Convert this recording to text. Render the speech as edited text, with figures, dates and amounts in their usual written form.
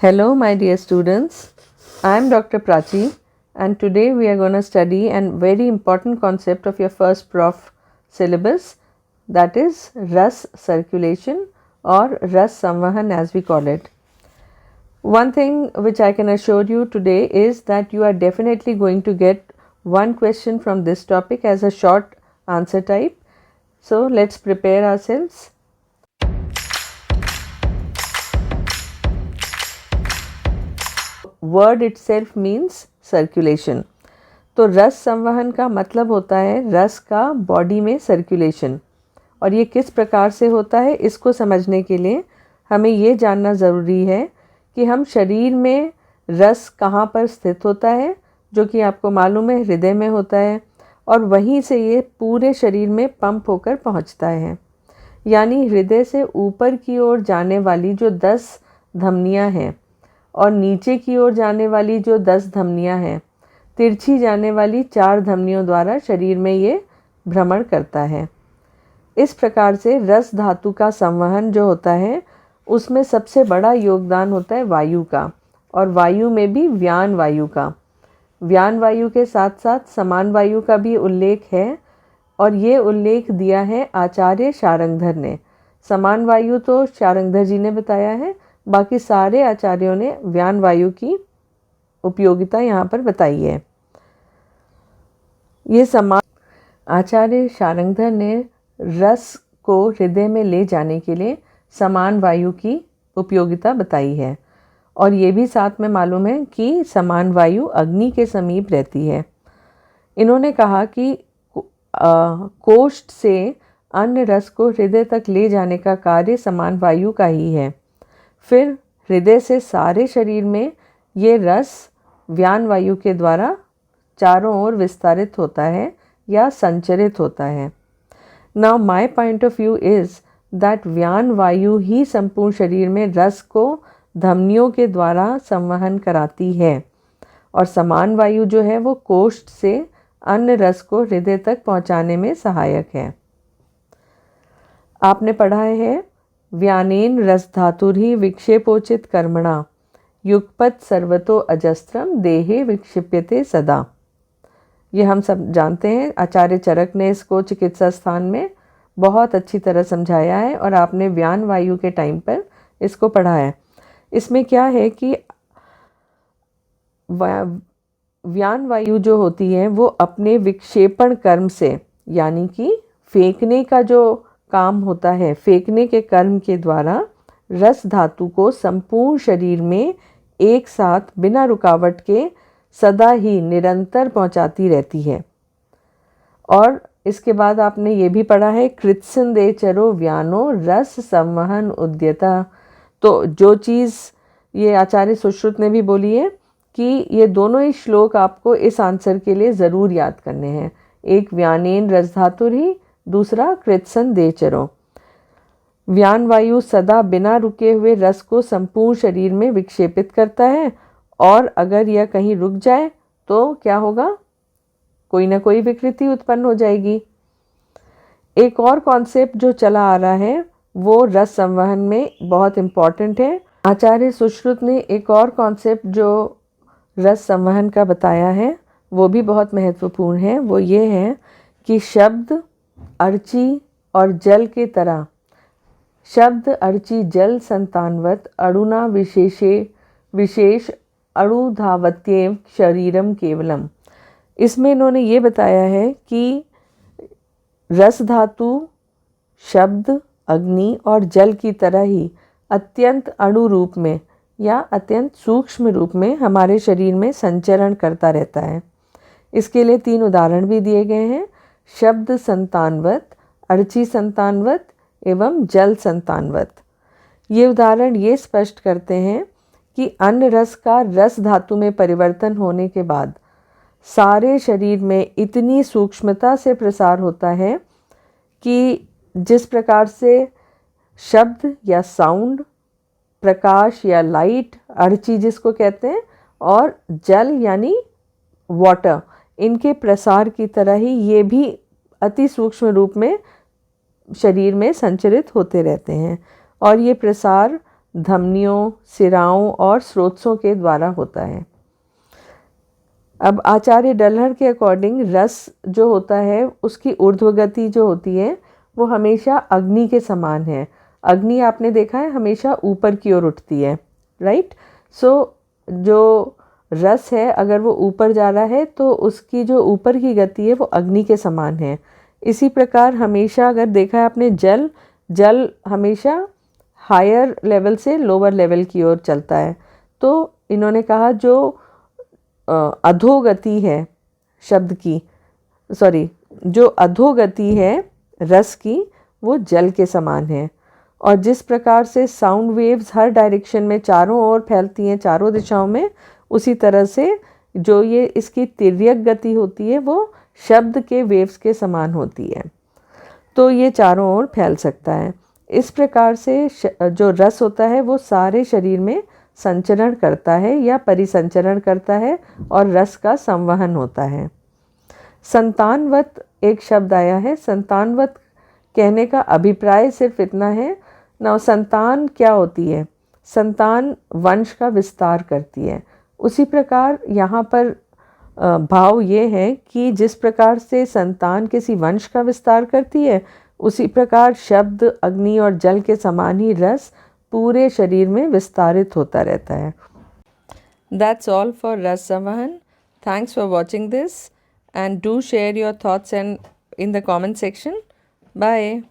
Hello, my dear students. I am Dr. Prachi, and today we are going to study a very important concept of your first prof syllabus, that is Ras circulation or Ras Samvahan as we call it. One thing which I can assure you today is that you are definitely going to get one question from this topic as a short answer type. So let's prepare ourselves. Word itself means circulation. तो रस संवहन का मतलब होता है रस का body में सर्कुलेशन, और ये किस प्रकार से होता है इसको समझने के लिए हमें ये जानना ज़रूरी है कि हम शरीर में रस कहाँ पर स्थित होता है, जो कि आपको मालूम है हृदय में होता है, और वहीं से ये पूरे शरीर में पंप होकर पहुँचता है। यानी हृदय से ऊपर की ओर जाने वाली जो 10 धमनियाँ हैं और नीचे की ओर जाने वाली जो 10 धमनियाँ हैं, तिरछी जाने वाली 4 धमनियों द्वारा शरीर में ये भ्रमण करता है। इस प्रकार से रस धातु का संवहन जो होता है उसमें सबसे बड़ा योगदान होता है वायु का, और वायु में भी व्यान वायु का। व्यान वायु के साथ साथ समान वायु का भी उल्लेख है, और ये उल्लेख दिया है आचार्य शारंगधर ने। समान वायु तो शारंगधर जी ने बताया है, बाकी सारे आचार्यों ने व्यान वायु की उपयोगिता यहाँ पर बताई है। ये समान आचार्य शारंगधर ने रस को हृदय में ले जाने के लिए समान वायु की उपयोगिता बताई है, और ये भी साथ में मालूम है कि समान वायु अग्नि के समीप रहती है। इन्होंने कहा कि कोष्ठ से अन्य रस को हृदय तक ले जाने का कार्य समान वायु का ही है। फिर हृदय से सारे शरीर में ये रस व्यान वायु के द्वारा चारों ओर विस्तारित होता है या संचरित होता है। Now my point of view is that व्यान वायु ही संपूर्ण शरीर में रस को धमनियों के द्वारा संवहन कराती है, और समान वायु जो है वो कोष्ठ से अन्य रस को हृदय तक पहुंचाने में सहायक है। आपने पढ़ा है व्यानेन रस धातुर्हि विक्षेपोचित कर्मणा युगपत सर्वतो अजस्त्रम देहे विक्षिप्यते सदा। ये हम सब जानते हैं, आचार्य चरक ने इसको चिकित्सा स्थान में बहुत अच्छी तरह समझाया है, और आपने व्यान वायु के टाइम पर इसको पढ़ा है। इसमें क्या है कि व्यान वायु जो होती है वो अपने विक्षेपण कर्म से, यानी कि फेंकने का जो काम होता है, फेंकने के कर्म के द्वारा रस धातु को संपूर्ण शरीर में एक साथ बिना रुकावट के सदा ही निरंतर पहुंचाती रहती है। और इसके बाद आपने ये भी पढ़ा है कृत्सन दे चरो व्यानो रस संवहन उद्यता। तो जो चीज़ ये आचार्य सुश्रुत ने भी बोली है कि ये दोनों ही श्लोक आपको इस आंसर के लिए ज़रूर याद करने हैं। एक व्यानेन रस धातुर्हि, दूसरा कृत्सन देचरो। व्यान वायु सदा बिना रुके हुए रस को संपूर्ण शरीर में विक्षेपित करता है, और अगर यह कहीं रुक जाए तो क्या होगा, कोई ना कोई विकृति उत्पन्न हो जाएगी। एक और कॉन्सेप्ट जो चला आ रहा है वो रस संवहन में बहुत इम्पॉर्टेंट है। आचार्य सुश्रुत ने एक और कॉन्सेप्ट जो रस संवहन का बताया है वो भी बहुत महत्वपूर्ण है। वो ये है कि शब्द अर्ची और जल के तरह शब्द अर्ची जल संतानवत अणुना विशेष अणुधावत्येव शरीरम केवलम। इसमें इन्होंने ये बताया है कि रस धातु शब्द, अग्नि और जल की तरह ही अत्यंत अणु रूप में या अत्यंत सूक्ष्म रूप में हमारे शरीर में संचरण करता रहता है। इसके लिए 3 उदाहरण भी दिए गए हैं, शब्द संतानवत, अर्ची संतानवत एवं जल संतानवत। ये उदाहरण ये स्पष्ट करते हैं कि अन्य रस का रस धातु में परिवर्तन होने के बाद सारे शरीर में इतनी सूक्ष्मता से प्रसार होता है कि जिस प्रकार से शब्द या साउंड, प्रकाश या लाइट, अर्ची जिसको कहते हैं, और जल यानी वाटर, इनके प्रसार की तरह ही ये भी अति सूक्ष्म रूप में शरीर में संचरित होते रहते हैं। और ये प्रसार धमनियों, सिराओं और स्रोतों के द्वारा होता है। अब आचार्य डल्हर के अकॉर्डिंग रस जो होता है उसकी ऊर्ध्वगति जो होती है वो हमेशा अग्नि के समान है। अग्नि आपने देखा है हमेशा ऊपर की ओर उठती है, राइट। सो जो रस है अगर वो ऊपर जा रहा है तो उसकी जो ऊपर की गति है वो अग्नि के समान है। इसी प्रकार हमेशा अगर देखा है आपने जल हमेशा हायर लेवल से लोअर लेवल की ओर चलता है। तो इन्होंने कहा जो अधोगति है शब्द की, सॉरी, जो अधोगति है रस की वो जल के समान है। और जिस प्रकार से साउंड वेव्स हर डायरेक्शन में चारों ओर फैलती हैं, चारों दिशाओं में, उसी तरह से जो ये इसकी तिर्यक गति होती है वो शब्द के वेव्स के समान होती है। तो ये चारों ओर फैल सकता है। इस प्रकार से जो रस होता है वो सारे शरीर में संचरण करता है या परिसंचरण करता है और रस का संवहन होता है। संतानवत एक शब्द आया है। संतानवत कहने का अभिप्राय सिर्फ इतना है ना, संतान क्या होती है? संतान वंश का विस्तार करती है। उसी प्रकार यहाँ पर भाव ये है कि जिस प्रकार से संतान किसी वंश का विस्तार करती है उसी प्रकार शब्द, अग्नि और जल के समान ही रस पूरे शरीर में विस्तारित होता रहता है। That's all for Ras Samvahan. Thanks for watching this and do share your thoughts in the comment section. Bye.